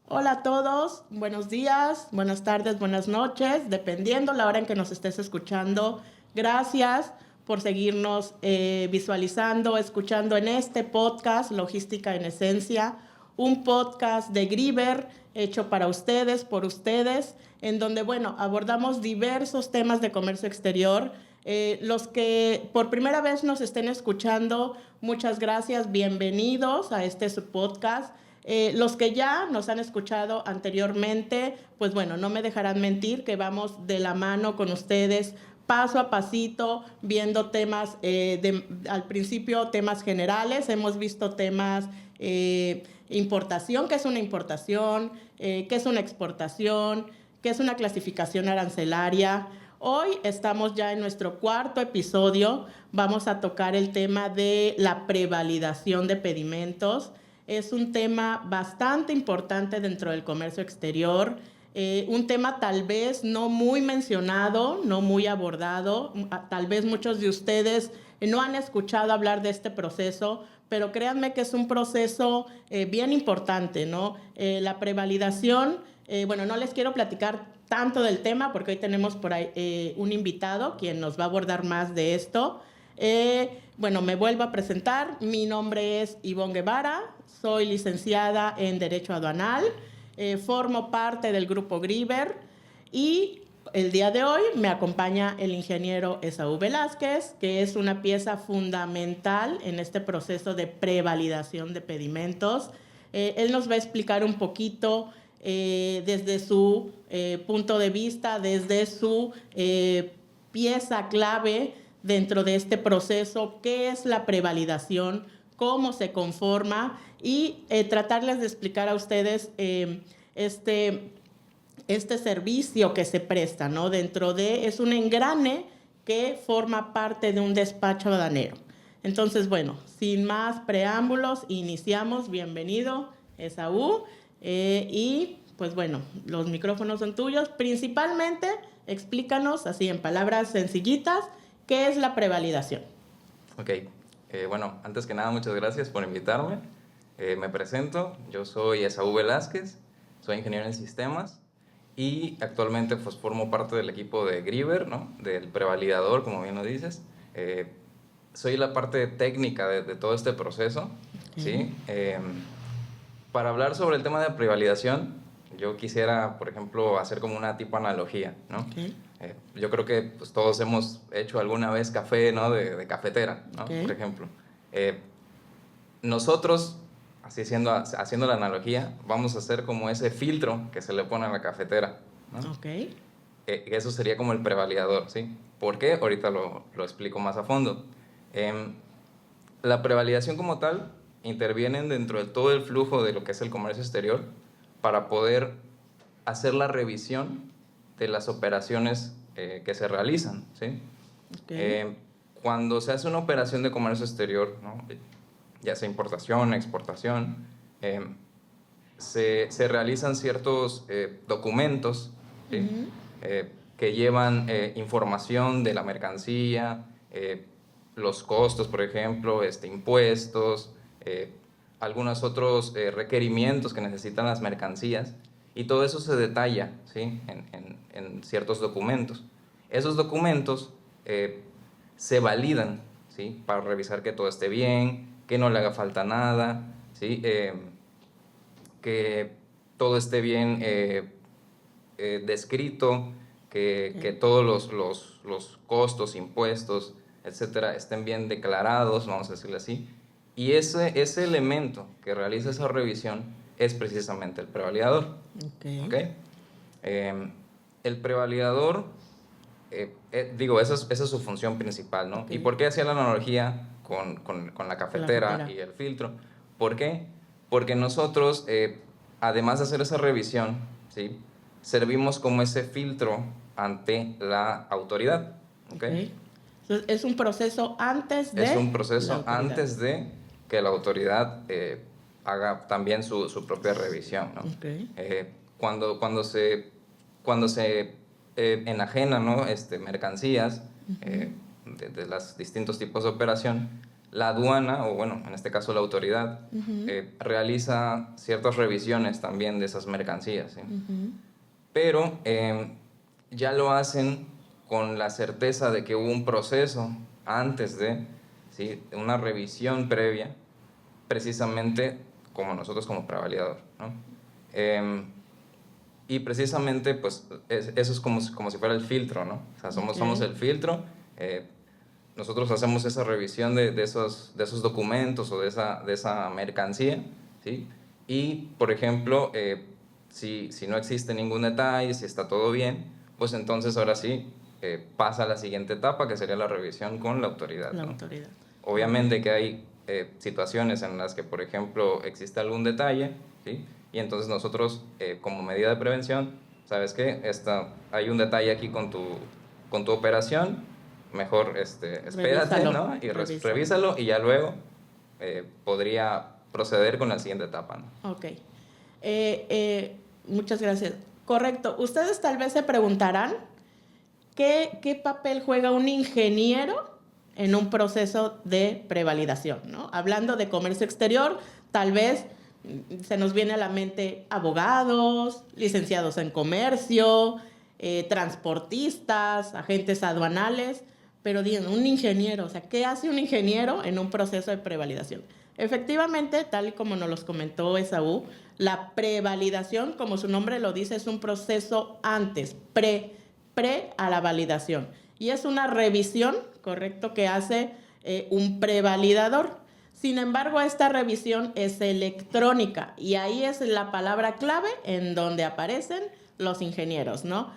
Hola a todos, buenos días, buenas tardes, buenas noches, dependiendo la hora en que nos estés escuchando. Gracias por seguirnos visualizando, escuchando en este podcast, Logística en Esencia, un podcast de Griver hecho para ustedes, por ustedes, en donde, bueno, abordamos diversos temas de comercio exterior. Los que por primera vez nos estén escuchando, muchas gracias, bienvenidos a este su podcast. Los que ya nos han escuchado anteriormente, pues bueno, no me dejarán mentir que vamos de la mano con ustedes, paso a pasito, viendo temas, al principio temas generales, hemos visto temas, importación, qué es una importación, qué es una exportación, qué es una clasificación arancelaria. Hoy estamos ya en nuestro cuarto episodio, vamos a tocar el tema de la prevalidación de pedimentos. Es un tema bastante importante dentro del comercio exterior, un tema tal vez no muy mencionado, no muy abordado. Tal vez muchos de ustedes no han escuchado hablar de este proceso, pero créanme que es un proceso bien importante, ¿no? La prevalidación, bueno, no les quiero platicar tanto del tema porque hoy tenemos por ahí un invitado quien nos va a abordar más de esto. Bueno, me vuelvo a presentar. Mi nombre es Ivonne Guevara, soy licenciada en Derecho Aduanal, formo parte del grupo Griver y el día de hoy me acompaña el ingeniero Esaú Velázquez, que es una pieza fundamental en este proceso de prevalidación de pedimentos. Él nos va a explicar un poquito desde su punto de vista, desde su pieza clave dentro de este proceso, qué es la prevalidación, cómo se conforma y tratarles de explicar a ustedes este servicio que se presta, ¿no? Dentro de, es un engrane que forma parte de un despacho aduanero. Entonces, bueno, sin más preámbulos, iniciamos. Bienvenido, Esaú. Y pues bueno, los micrófonos son tuyos. Principalmente, explícanos, así en palabras sencillitas, ¿qué es la prevalidación? Ok, bueno, antes que nada, muchas gracias por invitarme. Me presento, yo soy Esaú Velázquez, soy ingeniero en sistemas y actualmente pues formo parte del equipo de Griver, ¿no? Del prevalidador, como bien lo dices. Soy la parte técnica de todo este proceso, ¿sí? Para hablar sobre el tema de prevalidación, yo quisiera, por ejemplo, hacer como una tipo analogía, ¿no? Okay. Yo creo que pues, todos hemos hecho alguna vez café, ¿no? De cafetera, ¿no? Okay. Por ejemplo. Nosotros, así haciendo la analogía, vamos a hacer como ese filtro que se le pone a la cafetera, ¿no? Okay. Eso sería como el prevalidador, ¿sí? ¿Por qué? Ahorita lo explico más a fondo. La prevalidación como tal intervienen dentro de todo el flujo de lo que es el comercio exterior para poder hacer la revisión de las operaciones que se realizan, ¿sí? Okay. Cuando se hace una operación de comercio exterior, ¿no? Ya sea importación, exportación, se realizan ciertos documentos, ¿sí? Que llevan información de la mercancía, los costos, por ejemplo, impuestos, algunos otros requerimientos que necesitan las mercancías, y todo eso se detalla, ¿sí? en ciertos documentos. Esos documentos se validan, ¿sí? Para revisar que todo esté bien, que no le haga falta nada, ¿sí? Que todo esté bien descrito, que todos los costos, impuestos, etcétera, estén bien declarados, vamos a decirlo así. Y ese elemento que realiza esa revisión es precisamente el prevalidador. ¿Okay? El prevalidador, digo, esa es su función principal, ¿no? Okay. ¿Y por qué hacía la analogía con la cafetera y el filtro? ¿Por qué? Porque nosotros, además de hacer esa revisión, ¿sí? Servimos como ese filtro ante la autoridad. ¿Okay? Entonces, es un proceso antes de... Es un proceso antes de que la autoridad haga también su propia revisión, ¿no? Okay. Cuando se enajenan, ¿no? Mercancías de los distintos tipos de operación, la aduana, o bueno, en este caso la autoridad, realiza ciertas revisiones también de esas mercancías, ¿sí? Pero ya lo hacen con la certeza de que hubo un proceso antes de, ¿sí?, una revisión previa, precisamente como nosotros como prevalidador, ¿no? Y precisamente, pues, eso es como si fuera el filtro, ¿no? O sea, somos el filtro. Nosotros hacemos esa revisión de esos documentos o de esa mercancía, ¿sí? Y, por ejemplo, si no existe ningún detalle, si está todo bien, pues entonces ahora sí pasa a la siguiente etapa, que sería la revisión con la autoridad, La ¿no? autoridad. Obviamente que hay situaciones en las que, por ejemplo, existe algún detalle, ¿sí? Y entonces nosotros, como medida de prevención, ¿sabes qué? Hay un detalle aquí con tu operación, mejor espérate, Revísalo, ¿no? Y revísalo. revísalo y ya luego podría proceder con la siguiente etapa, ¿no? Ok. Muchas gracias. Correcto. Ustedes tal vez se preguntarán qué papel juega un ingeniero en un proceso de prevalidación, ¿no? Hablando de comercio exterior, tal vez se nos viene a la mente abogados, licenciados en comercio, transportistas, agentes aduanales, pero digan, un ingeniero, o sea, ¿qué hace un ingeniero en un proceso de prevalidación? Efectivamente, tal y como nos los comentó Esaú, la prevalidación, como su nombre lo dice, es un proceso antes, pre a la validación. Y es una revisión, correcto, que hace un prevalidador. Sin embargo, esta revisión es electrónica y ahí es la palabra clave en donde aparecen los ingenieros, ¿no?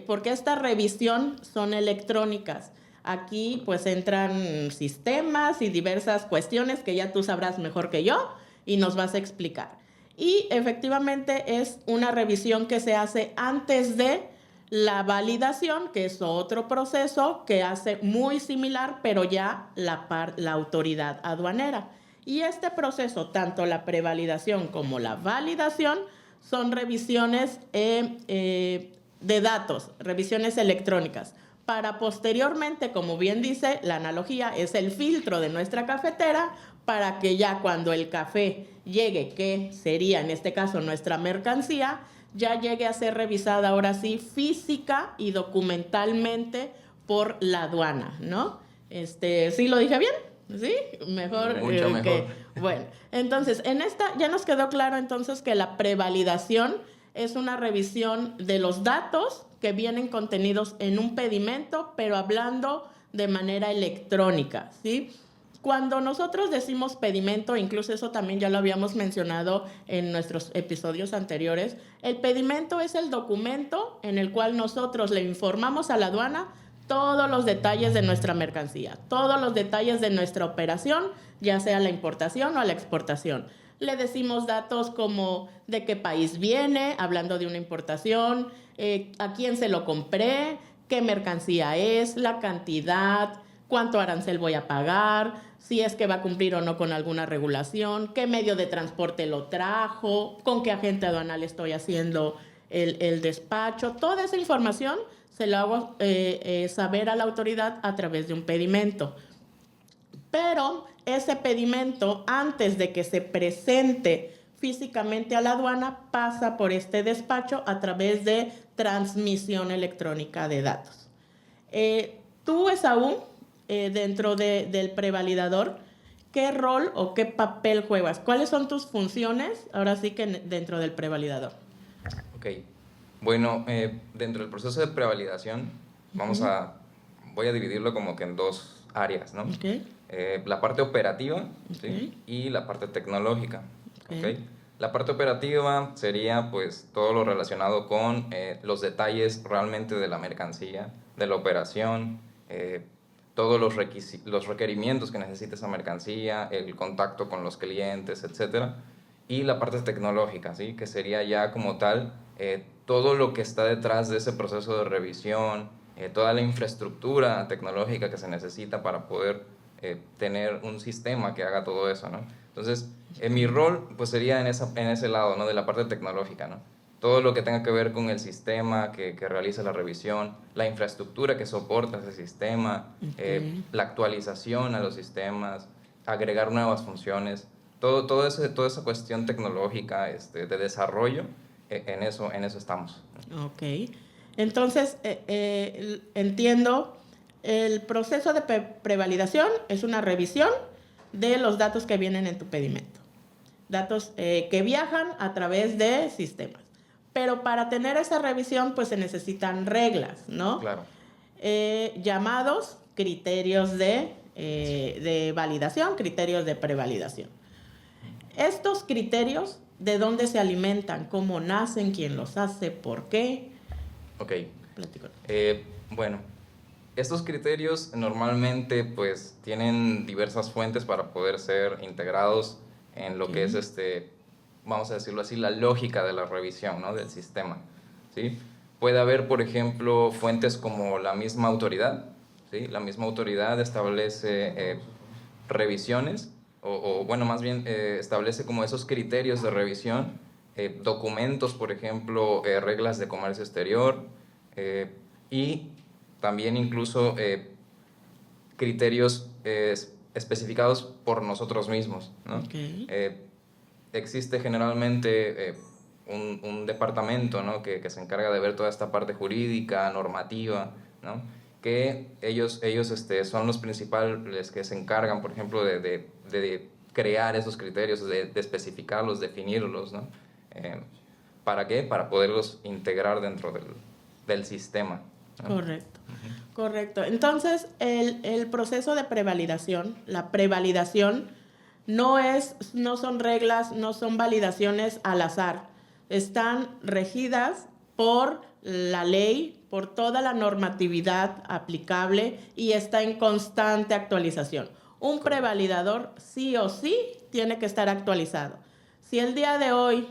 Porque esta revisión son electrónicas. Aquí pues entran sistemas y diversas cuestiones que ya tú sabrás mejor que yo y nos vas a explicar. Y efectivamente es una revisión que se hace antes de la validación, que es otro proceso que hace muy similar, pero ya la autoridad aduanera. Y este proceso, tanto la prevalidación como la validación, son revisiones de datos, revisiones electrónicas, para posteriormente, como bien dice la analogía, es el filtro de nuestra cafetera para que ya cuando el café llegue, que sería en este caso nuestra mercancía, ya llegue a ser revisada ahora sí física y documentalmente por la aduana, ¿no? ¿Sí lo dije bien? ¿Sí? Mejor. Mucho mejor. Bueno, entonces, en esta ya nos quedó claro entonces que la prevalidación es una revisión de los datos que vienen contenidos en un pedimento, pero hablando de manera electrónica, ¿sí? Cuando nosotros decimos pedimento, incluso eso también ya lo habíamos mencionado en nuestros episodios anteriores, el pedimento es el documento en el cual nosotros le informamos a la aduana todos los detalles de nuestra mercancía, todos los detalles de nuestra operación, ya sea la importación o la exportación. Le decimos datos como de qué país viene, hablando de una importación, a quién se lo compré, qué mercancía es, la cantidad, cuánto arancel voy a pagar, si es que va a cumplir o no con alguna regulación, qué medio de transporte lo trajo, con qué agente aduanal estoy haciendo el despacho. Toda esa información se la hago saber a la autoridad a través de un pedimento. Pero ese pedimento, antes de que se presente físicamente a la aduana, pasa por este despacho a través de transmisión electrónica de datos. Tú, Esaú, dentro del prevalidador, ¿qué rol o qué papel juegas? ¿Cuáles son tus funciones ahora sí que dentro del prevalidador? Ok, bueno, dentro del proceso de prevalidación voy a dividirlo como que en dos áreas, ¿no? Okay. La parte operativa, Okay. ¿sí? Y la parte tecnológica. Okay. ¿Okay? La parte operativa sería pues todo lo relacionado con los detalles realmente de la mercancía, de la operación, todos los requerimientos que necesita esa mercancía, el contacto con los clientes, etc. Y la parte tecnológica, ¿sí? Que sería ya como tal todo lo que está detrás de ese proceso de revisión, toda la infraestructura tecnológica que se necesita para poder tener un sistema que haga todo eso, ¿no? Entonces, mi rol pues sería en ese lado, ¿no? De la parte tecnológica, ¿no? Todo lo que tenga que ver con el sistema que realiza la revisión, la infraestructura que soporta ese sistema, la actualización a los sistemas, agregar nuevas funciones, toda esa cuestión tecnológica de desarrollo, en eso estamos. Ok. Entonces, entiendo, el proceso de prevalidación es una revisión de los datos que vienen en tu pedimento. Datos que viajan a través de sistemas. Pero para tener esa revisión, pues se necesitan reglas, ¿no? Claro. Llamados criterios de validación, criterios de prevalidación. Estos criterios, ¿de dónde se alimentan? ¿Cómo nacen? ¿Quién los hace? ¿Por qué? Ok. Platico. Bueno, estos criterios normalmente pues tienen diversas fuentes para poder ser integrados en lo que es vamos a decirlo así, la lógica de la revisión, ¿no? Del sistema, ¿sí? Puede haber, por ejemplo, fuentes como la misma autoridad, ¿sí? La misma autoridad establece revisiones, bueno, más bien establece como esos criterios de revisión, documentos, por ejemplo, reglas de comercio exterior, y también incluso criterios especificados por nosotros mismos, ¿no? Okay. Existe generalmente un departamento, ¿no? que se encarga de ver toda esta parte jurídica, normativa, ¿no? Que ellos son los principales que se encargan, por ejemplo, de crear esos criterios, de especificarlos, definirlos, ¿no? ¿Para qué? Para poderlos integrar dentro del sistema, ¿no? Correcto, correcto. Entonces, el proceso de prevalidación, la prevalidación, no son reglas, no son validaciones al azar. Están regidas por la ley, por toda la normatividad aplicable y está en constante actualización. Un prevalidador sí o sí tiene que estar actualizado. Si el día de hoy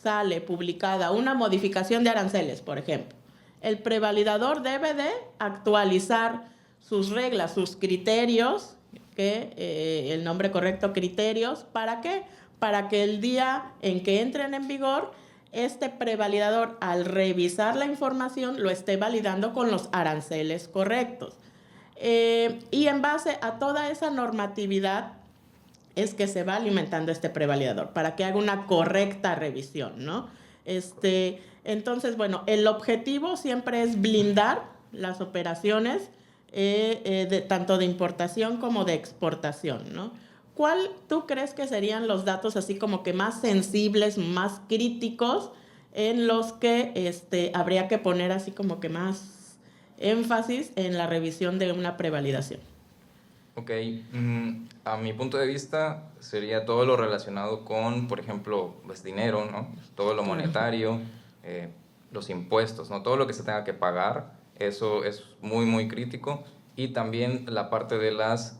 sale publicada una modificación de aranceles, por ejemplo, el prevalidador debe de actualizar sus reglas, sus criterios, el nombre correcto, criterios, ¿para qué? Para que el día en que entren en vigor, este prevalidador, al revisar la información, lo esté validando con los aranceles correctos. Y en base a toda esa normatividad es que se va alimentando este prevalidador para que haga una correcta revisión, ¿no? Entonces, bueno, el objetivo siempre es blindar las operaciones tanto de importación como de exportación, ¿no? ¿Cuál tú crees que serían los datos así como que más sensibles, más críticos, en los que habría que poner así como que más énfasis en la revisión de una prevalidación? Ok, a mi punto de vista sería todo lo relacionado con, por ejemplo, pues dinero, ¿no? Todo lo monetario, los impuestos, ¿no? Todo lo que se tenga que pagar, eso es muy, muy crítico. Y también la parte de las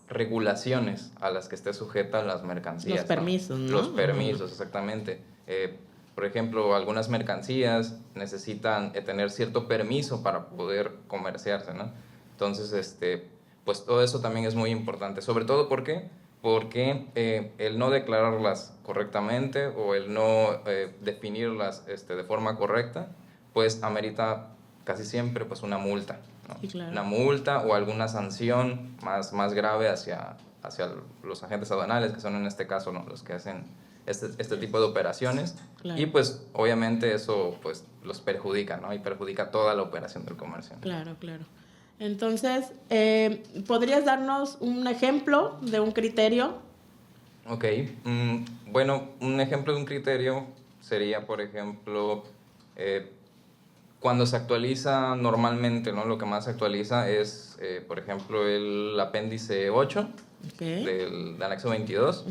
regulaciones a las que esté sujeta las mercancías, Los permisos, ¿no? Los permisos, exactamente. Por ejemplo, algunas mercancías necesitan tener cierto permiso para poder comerciarse, ¿no? Entonces, pues todo eso también es muy importante. Sobre todo, ¿por qué? Porque el no declararlas correctamente o el no definirlas de forma correcta, pues amerita casi siempre pues una multa, ¿no? Sí, claro. Una multa o alguna sanción más grave hacia los agentes aduanales, que son en este caso, ¿no? Los que hacen este tipo de operaciones. Claro. Y pues obviamente eso pues los perjudica, ¿no? Y perjudica toda la operación del comercio, ¿no? Claro, claro. Entonces, ¿podrías darnos un ejemplo de un criterio? Ok, bueno, un ejemplo de un criterio sería, por ejemplo, cuando se actualiza normalmente, ¿no? Lo que más se actualiza es, por ejemplo, el apéndice 8 Okay. del anexo 22.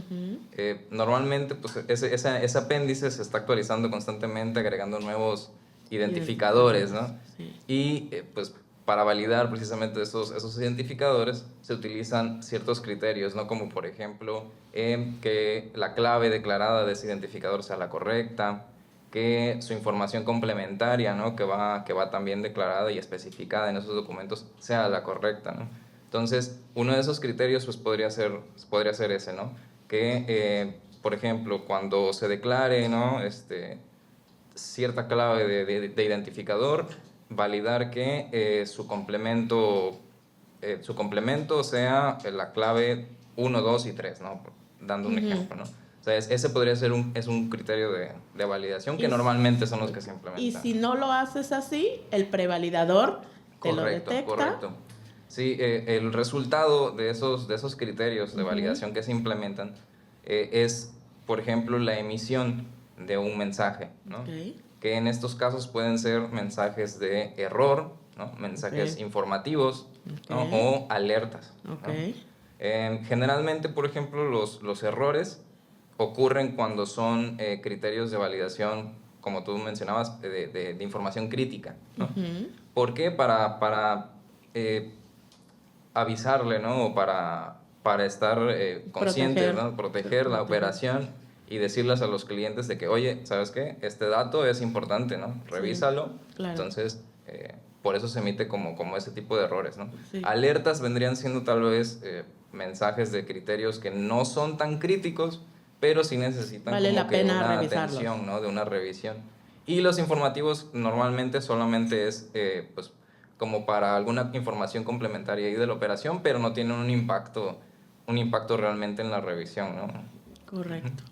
Normalmente, pues, ese apéndice se está actualizando constantemente, agregando nuevos identificadores, ¿no? Sí. Y, pues, para validar precisamente esos identificadores se utilizan ciertos criterios, ¿no? Como por ejemplo que la clave declarada de ese identificador sea la correcta, que su información complementaria, ¿no? que va también declarada y especificada en esos documentos sea la correcta, ¿no? Entonces, uno de esos criterios pues, podría ser ese, ¿no? Que, por ejemplo, cuando se declare, ¿no? Cierta clave de identificador, validar que su complemento sea la clave 1, 2 y 3, ¿no? Dando un ejemplo, ¿no? O sea, ese podría ser un criterio de validación que normalmente son los que se implementan. Y si no lo haces así, el prevalidador te lo Correcto, detecta. correcto. Sí, el resultado de esos criterios de validación que se implementan es, por ejemplo, la emisión de un mensaje, ¿no? Okay. Que en estos casos pueden ser mensajes de error, ¿no? Mensajes informativos, ¿no? O alertas, ¿no? Generalmente, por ejemplo, los errores ocurren cuando son criterios de validación, como tú mencionabas, de información crítica, ¿no? ¿Por qué? Para avisarle, ¿no? O para estar conscientes, ¿no? Proteger la operación y decirles a los clientes de que, oye, ¿sabes qué? Este dato es importante, ¿no? Revísalo. Sí, claro. Entonces, por eso se emite como ese tipo de errores, ¿no? Sí. Alertas vendrían siendo tal vez mensajes de criterios que no son tan críticos, pero sí necesitan vale como la que pena una revisarlos. atención, ¿no? De una revisión. Y los informativos normalmente solamente es pues como para alguna información complementaria ahí de la operación, pero no tienen un impacto realmente en la revisión, ¿no? Correcto.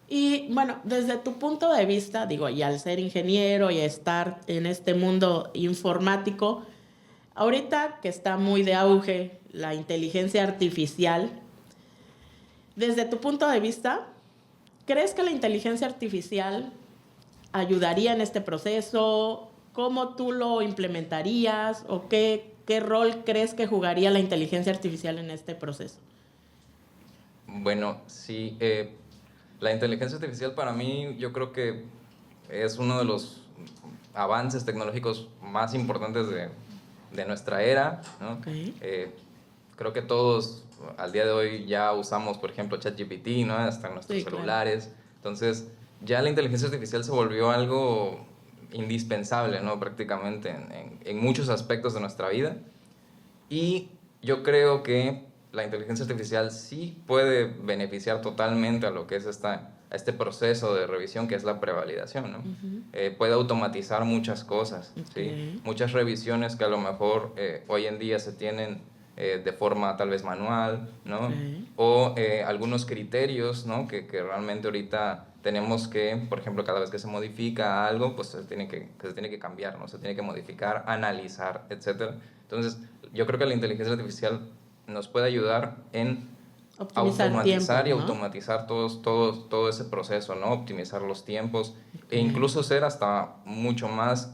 Y bueno, desde tu punto de vista, digo, y al ser ingeniero y estar en este mundo informático, ahorita que está muy de auge la inteligencia artificial, desde tu punto de vista, ¿crees que la inteligencia artificial ayudaría en este proceso? ¿Cómo tú lo implementarías? ¿O qué rol crees que jugaría la inteligencia artificial en este proceso? Bueno, sí, la inteligencia artificial para mí yo creo que es uno de los avances tecnológicos más importantes de nuestra era, ¿no? Creo que todos al día de hoy ya usamos, por ejemplo, ChatGPT, ¿no? Hasta en nuestros celulares. Claro. Entonces, ya la inteligencia artificial se volvió algo indispensable, ¿no? Prácticamente en muchos aspectos de nuestra vida. Y yo creo que la inteligencia artificial sí puede beneficiar totalmente a lo que es este proceso de revisión que es la prevalidación, ¿no? Puede automatizar muchas cosas, ¿sí? Muchas revisiones que a lo mejor hoy en día se tienen de forma tal vez manual, ¿no? O algunos criterios, ¿no? Que realmente ahorita tenemos que, por ejemplo, cada vez que se modifica algo, pues se tiene que cambiar, ¿no? Se tiene que modificar, analizar, etc. Entonces, yo creo que la inteligencia artificial nos puede ayudar en automatizar tiempos, ¿no? Y automatizar todo ese proceso, ¿no? Optimizar los tiempos e incluso ser hasta mucho más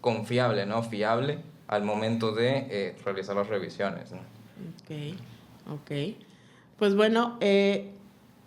confiable, ¿no? Fiable al momento de realizar las revisiones, ¿no? Ok. Pues bueno,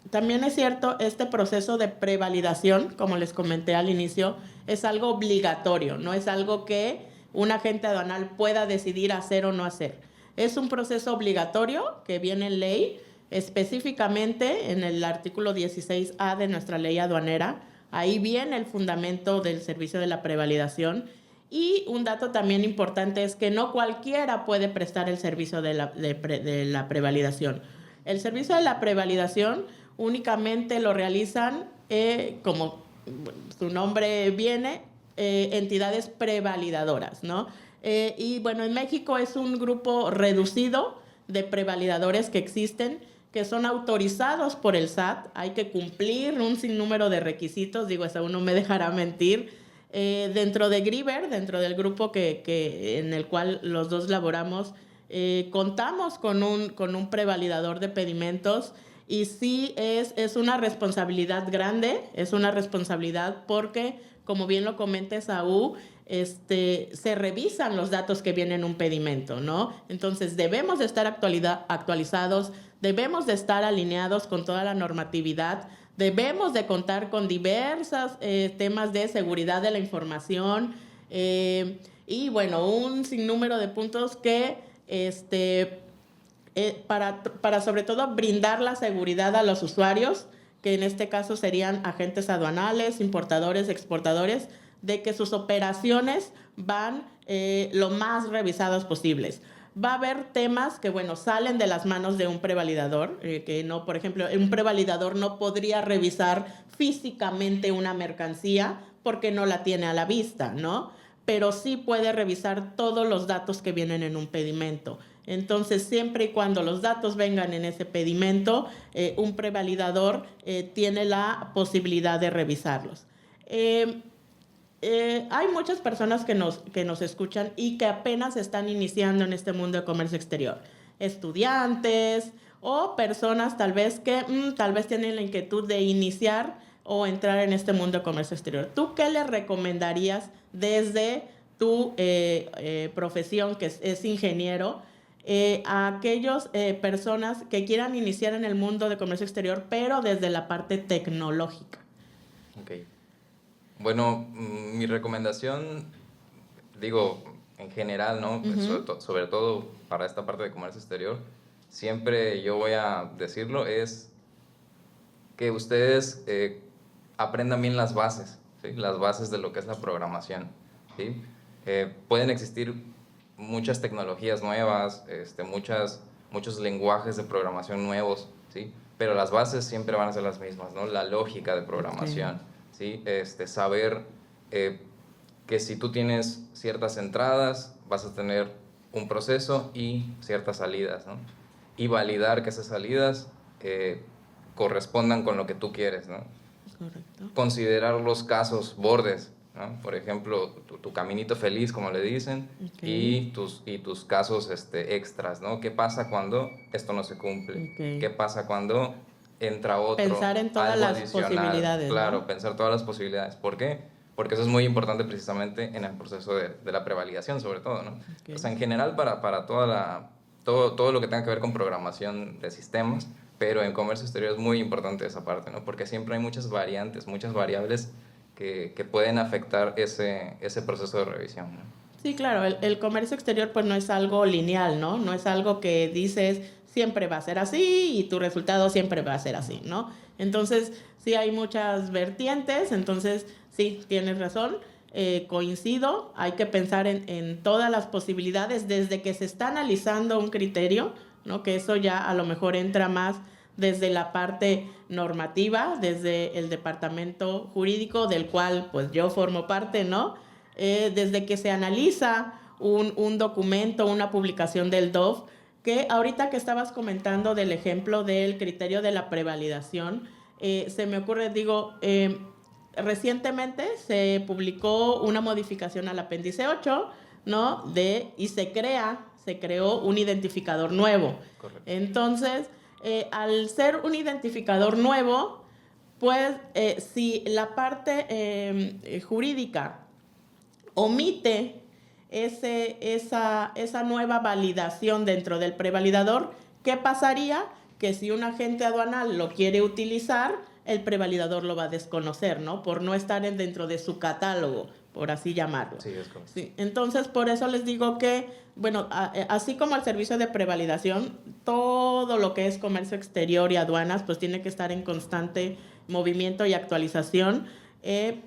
también es cierto, este proceso de prevalidación, como les comenté al inicio, es algo obligatorio, no es algo que un agente aduanal pueda decidir hacer o no hacer. Es un proceso obligatorio que viene en ley, específicamente en el artículo 16A de nuestra ley aduanera. Ahí viene el fundamento del servicio de la prevalidación. Y un dato también importante es que no cualquiera puede prestar el servicio de la prevalidación. El servicio de la prevalidación únicamente lo realizan, como su nombre viene, entidades prevalidadoras, ¿no? Y bueno, en México es un grupo reducido de prevalidadores que existen, que son autorizados por el SAT. Hay que cumplir un sinnúmero de requisitos, digo, eso uno me dejará mentir. Dentro de Griver, dentro del grupo en el cual los dos laboramos, contamos con un prevalidador de pedimentos y sí es una responsabilidad grande, es una responsabilidad porque, como bien lo comenta Saúl, se revisan los datos que vienen en un pedimento, ¿no? Entonces debemos de estar actualizados, debemos de estar alineados con toda la normatividad. Debemos de contar con diversos temas de seguridad de la información y, bueno, un sinnúmero de puntos que para sobre todo brindar la seguridad a los usuarios, que en este caso serían agentes aduanales, importadores, exportadores, de que sus operaciones van lo más revisadas posibles. Va a haber temas que, bueno, salen de las manos de un prevalidador, que no, por ejemplo, un prevalidador no podría revisar físicamente una mercancía porque no la tiene a la vista, ¿no? Pero sí puede revisar todos los datos que vienen en un pedimento. Entonces, siempre y cuando los datos vengan en ese pedimento, un prevalidador tiene la posibilidad de revisarlos. Hay muchas personas que nos escuchan y que apenas están iniciando en este mundo de comercio exterior. Estudiantes o personas tal vez que tal vez tienen la inquietud de iniciar o entrar en este mundo de comercio exterior. ¿Tú qué les recomendarías desde tu profesión, que es ingeniero, a aquellas personas que quieran iniciar en el mundo de comercio exterior, pero desde la parte tecnológica? Ok. Bueno, mi recomendación, digo, en general, ¿no? Sobre todo para esta parte de comercio exterior, siempre yo voy a decirlo, es que ustedes aprendan bien las bases, ¿sí? Las bases de lo que es la programación, ¿sí? Pueden existir muchas tecnologías nuevas, muchos lenguajes de programación nuevos, ¿sí? Pero las bases siempre van a ser las mismas, ¿no? La lógica de programación, ¿sí? Saber que si tú tienes ciertas entradas, vas a tener un proceso y ciertas salidas, ¿no? Y validar que esas salidas correspondan con lo que tú quieres, ¿no? Correcto. Considerar los casos bordes, ¿no? Por ejemplo, tu caminito feliz, como le dicen, y tus casos extras, ¿no? ¿Qué pasa cuando esto no se cumple? ¿Qué pasa cuando entra otro? Pensar en todas algo las adicional? posibilidades, Claro, ¿no? pensar todas las posibilidades. ¿Por qué? Porque eso es muy importante precisamente en el proceso de la prevalidación, sobre todo, ¿no? O sea, en general para todo lo que tenga que ver con programación de sistemas, pero en comercio exterior es muy importante esa parte, ¿no? Porque siempre hay muchas variantes, muchas variables que pueden afectar ese proceso de revisión, ¿no? Sí, claro, el comercio exterior pues no es algo lineal, ¿no? No es algo que dices siempre va a ser así y tu resultado siempre va a ser así, ¿no? Entonces, sí hay muchas vertientes, entonces sí, tienes razón, coincido, hay que pensar en todas las posibilidades desde que se está analizando un criterio, ¿no? Que eso ya a lo mejor entra más desde la parte normativa, desde el departamento jurídico del cual pues yo formo parte, ¿no? Desde que se analiza un documento, una publicación del DOF, que ahorita que estabas comentando del ejemplo del criterio de la prevalidación, se me ocurre, digo, recientemente se publicó una modificación al apéndice 8, ¿no? Y se creó un identificador nuevo. Correcto. Entonces, al ser un identificador nuevo, pues si la parte jurídica omite esa nueva validación dentro del prevalidador, ¿qué pasaría? Que si un agente aduanal lo quiere utilizar, el prevalidador lo va a desconocer, ¿no? Por no estar dentro de su catálogo, por así llamarlo. Sí, es correcto. Sí, entonces, por eso les digo que, bueno, así como el servicio de prevalidación, todo lo que es comercio exterior y aduanas, pues tiene que estar en constante movimiento y actualización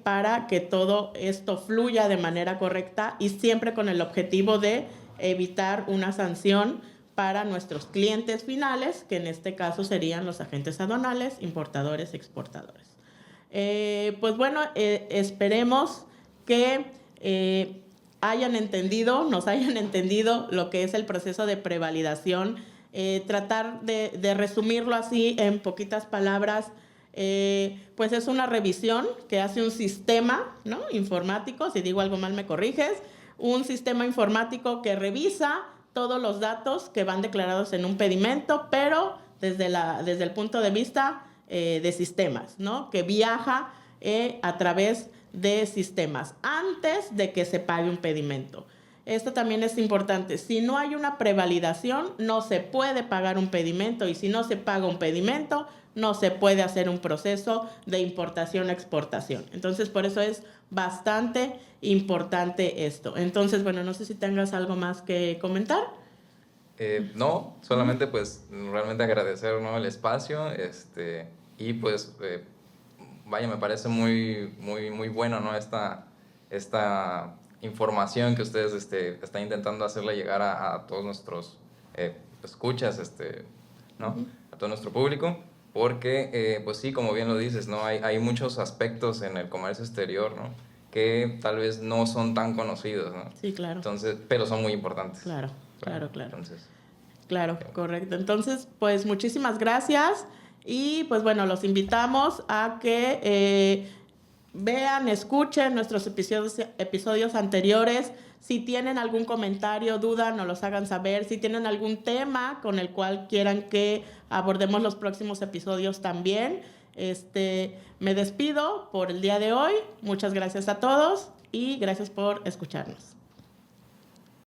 para que todo esto fluya de manera correcta y siempre con el objetivo de evitar una sanción para nuestros clientes finales, que en este caso serían los agentes aduanales, importadores, exportadores. Pues bueno, esperemos que nos hayan entendido lo que es el proceso de prevalidación. Tratar de resumirlo así en poquitas palabras, pues es una revisión que hace un sistema, ¿no? informático, si digo algo mal me corriges, un sistema informático que revisa todos los datos que van declarados en un pedimento, pero desde el punto de vista de sistemas, ¿no? Que viaja a través de sistemas antes de que se pague un pedimento. Esto también es importante. Si no hay una prevalidación, no se puede pagar un pedimento, y si no se paga un pedimento, no se puede hacer un proceso de importación-exportación. Entonces, por eso es bastante importante esto. Entonces, bueno, no sé si tengas algo más que comentar. No, solamente pues realmente agradecer, ¿no? el espacio y pues vaya, me parece muy bueno, ¿no? esta información que ustedes están intentando hacerle llegar a todos nuestros escuchas, ¿no? A todo nuestro público, porque pues sí, como bien lo dices, ¿no? Hay muchos aspectos en el comercio exterior, ¿no? Que tal vez no son tan conocidos, ¿no? Sí, claro. Entonces, pero son muy importantes. Claro. Entonces, Claro, correcto. Entonces, pues muchísimas gracias y pues bueno, los invitamos a que vean, escuchen nuestros episodios anteriores. Si tienen algún comentario, duda, nos los hagan saber. Si tienen algún tema con el cual quieran que abordemos los próximos episodios también. Me despido por el día de hoy. Muchas gracias a todos y gracias por escucharnos.